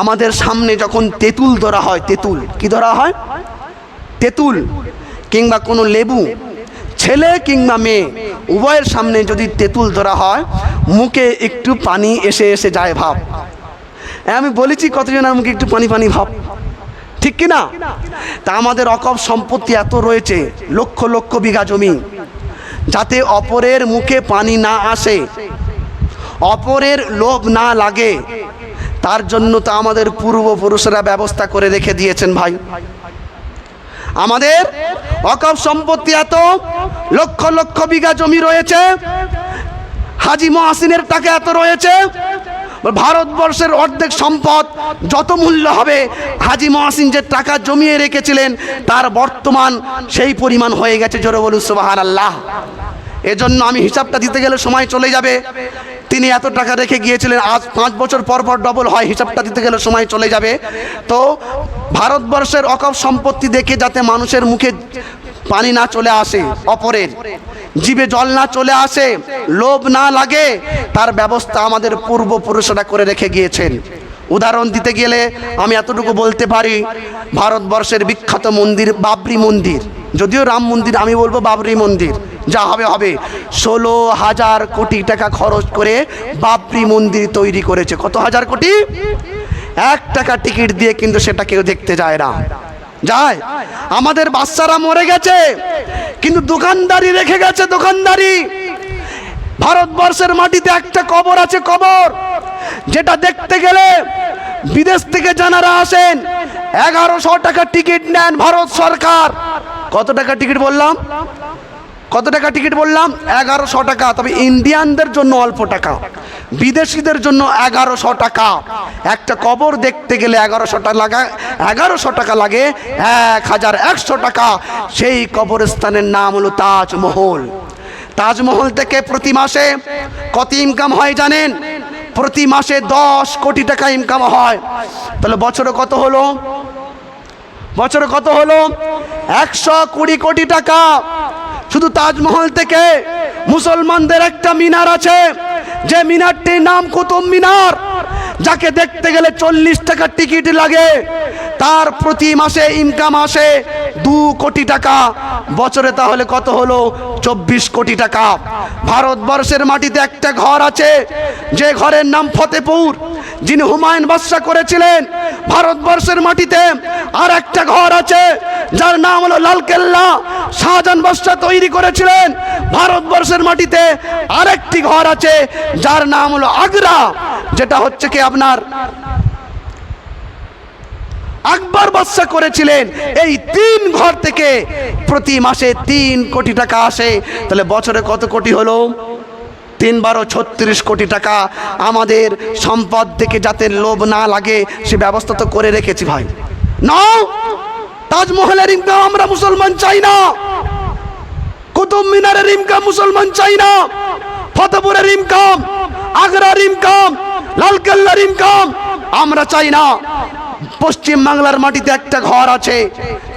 আমাদের সামনে যখন তেঁতুল ধরা হয়, তেঁতুল কি ধরা হয়, তেঁতুল কিংবা কোনো লেবু, ছেলে কিংবা মেয়ে উভয়ের সামনে যদি তেঁতুল ধরা হয়, মুখে একটু পানি এসে এসে যায় ভাব। আমি বলেছি কতজনের মুখে একটু পানি পানি ভাব, ঠিক কি না? তা আমাদের অকপ সম্পত্তি এত রয়েছে, লক্ষ লক্ষ বিঘা জমি, যাতে অপরের মুখে পানি না আসে, অপরের লোভ না লাগে, তার জন্য তো আমাদের পূর্বপুরুষরা ব্যবস্থা করে রেখে দিয়েছেন ভাই। আমাদের ওয়াকফ সম্পত্তি এত লক্ষ লক্ষ বিঘা জমি রয়েছে, হাজী মহসিনের টাকা এত রয়েছে, ভারতবর্ষের অর্ধেক সম্পদ যত মূল্য হবে, হাজী মহসিন যে টাকা জমিয়ে রেখেছিলেন তার বর্তমান সেই পরিমাণ হয়ে গেছে। জোরে বলুন সুবহানাল্লাহ। এজন্য আমি হিসাবটা দিতে গেলে সময় চলে যাবে। তিনি এত টাকা রেখে গিয়েছিলেন, আজ 5 বছর পর পর ডবল হয়, হিসাবটা দিতে গেলে সময় চলে যাবে। তো ভারতবর্ষের ওয়াকফ সম্পত্তি দেখে যাতে মানুষের মুখে পানি না চলে আসে, অপরের জিভে জল না চলে আসে, লোভ না লাগে, তার ব্যবস্থা আমাদের পূর্বপুরুষরা করে রেখে গিয়েছেন। উদাহরণ দিতে গেলে আমি এতটুকু বলতে পারি, ভারতবর্ষের বিখ্যাত মন্দির বাবরি মন্দির, যদিও রাম মন্দির, আমি বলবো বাবরি মন্দির, যা হবে হবে, 16,000 কোটি টাকা খরচ করে বাবরি মন্দির তৈরি করেছে। কত হাজার কোটি? 1 টাকা টিকিট দিয়ে কিন্তু সেটা কেউ দেখতে যায় না, যায়? আমাদের বাচ্চারা মরে গেছে কিন্তু দোকানদারি রেখে গেছে, দোকানদারি। ভারতবর্ষের মাটিতে একটা কবর আছে, কবর, যেটা দেখতে গেলে বিদেশ থেকে যারা আসেন 1100 টাকা টিকিট নেন ভারত সরকার। কত টাকা টিকিট বললাম? কত টাকা টিকিট বললাম? 1100 টাকা। তবে ইন্ডিয়ানদের জন্য অল্প টাকা, বিদেশিদের জন্য 1100 টাকা। একটা কবর দেখতে গেলে 1100 টাকা লাগে, 1100 টাকা লাগে 1100 টাকা। সেই কবরস্থানের নাম হলো তাজমহল। তাজমহল থেকে প্রতি মাসে কত ইনকাম হয় জানেন? প্রতি মাসে 10 কোটি টাকা ইনকাম হয়। তাহলে বছরে কত হলো? বছরে কত হলো? 120 কোটি টাকা। শুধু তাজমহল থেকে মুসলমানদের একটা মিনার আছে, যে মিনারটির নাম কুতুব মিনার, যাকে দেখতে গেলে 40 টাকা টিকিট লাগে, তার প্রতি মাসে ইনকাম আসে 2 কোটি টাকা। বছরে তাহলে কত হলো? 24 কোটি টাকা। ভারতবর্ষের মাটিতে একটা ঘর আছে, যে ঘরের নাম ফতেপুর, যিনি হুমায়ুন বাদশা করেছিলেন। ভারতবর্ষের মাটিতে আর একটা ঘর আছে, যার নাম হলো লালকেল্লা, শাহজাহান বাদশা তৈরি করেছিলেন। ভারতবর্ষের মাটিতে আরেকটি ঘর আছে, যার নাম হলো আগ্রা, যেটা হচ্ছে কি আপনার আকবর বাদশা করেছিলেন। এই 3 ঘর থেকে প্রতি মাসে 3 কোটি টাকা আসে। তাহলে বছরে কত কোটি হলো? 3 × 36 কোটি টাকা। আমাদের সম্পদ থেকে যাতে লোভ না লাগে সে ব্যবস্থা তো করে রেখেছি ভাই। না, তাজমহলের ইনকাম আমরা মুসলমান চাই না, কুতুব মিনারের ইনকাম মুসলমান চাই না, ফতেপুরের ইনকাম, আগ্রার ইনকাম, লালকেল্লার ইনকাম আমরা চাই না। পশ্চিম বাংলার মাটিতে একটা ঘর আছে,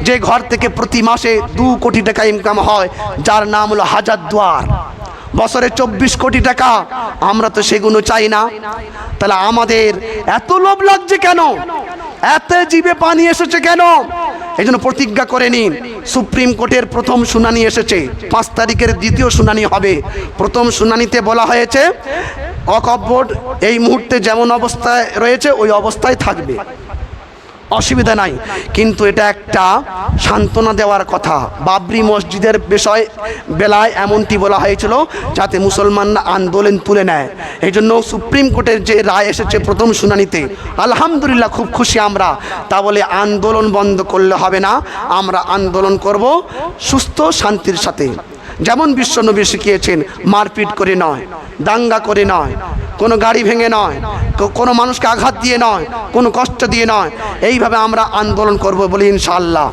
যে ঘর থেকে প্রতি মাসে 2 কোটি টাকা ইনকাম হয়, যার নাম হলো হাজারদুয়ার। বছরে 24 কোটি টাকা। আমরা তো সেগুলো চাই না। তাহলে আমাদের এত লোভ লাগছে কেন? এত জিভে পানি এসেছে কেন? এই জন্য প্রতিজ্ঞা করে নিন, সুপ্রিম কোর্টের প্রথম শুনানি এসেছে, 5 তারিখের দ্বিতীয় শুনানি হবে। প্রথম শুনানিতে বলা হয়েছে ওয়াকফ বোর্ড এই মুহূর্তে যেমন অবস্থায় রয়েছে ওই অবস্থায় থাকবে, অসুবিধা নাই। কিন্তু এটা একটা সান্ত্বনা দেওয়ার কথা। বাবরি মসজিদের বেলায় এমনটি বলা হয়েছিল যাতে মুসলমানরা আন্দোলন তুলে নেয়। এই জন্য সুপ্রিম কোর্টের যে রায় এসেছে প্রথম শুনানিতে, আলহামদুলিল্লাহ খুব খুশি আমরা। তা বলে আন্দোলন বন্ধ করলে হবে না, আমরা আন্দোলন করব সুস্থ শান্তির সাথে। যেমন বিশ্বনবী শিখিয়েছেন, মারপিট করে নয়, দাঙ্গা করে নয়, কোনো গাড়ি ভেঙে নয়, কোনো মানুষকে আঘাত দিয়ে নয়, কোনো কষ্ট দিয়ে নয়। এইভাবে আমরা আন্দোলন করব বলি ইনশাআল্লাহ।